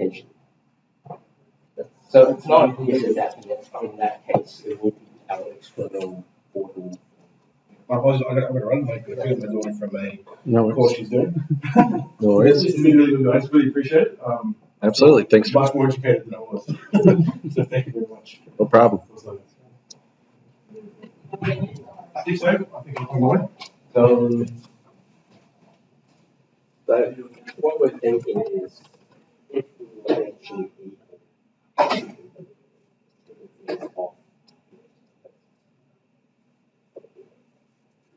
application. So it's not needed that in that case, it would be our external portal. My apologies, I'm going to run. My daughter from a No course she's doing. No worries. It's really good, guys. Really appreciate it. Absolutely. Thanks. Much more educated than I was. So thank you very much. No problem. I think so. I think I'm going. So, but what we're thinking is, if we eventually off,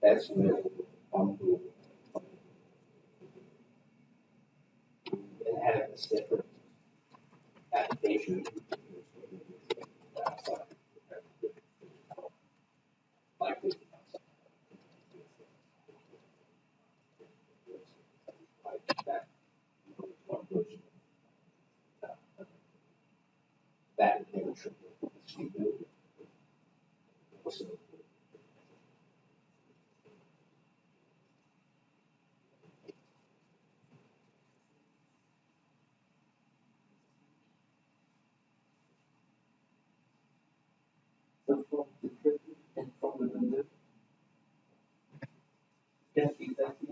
that's when we'll and have a separate application. Like this. Like that. One version. That eventually. So from the trip and from the vendor, can exactly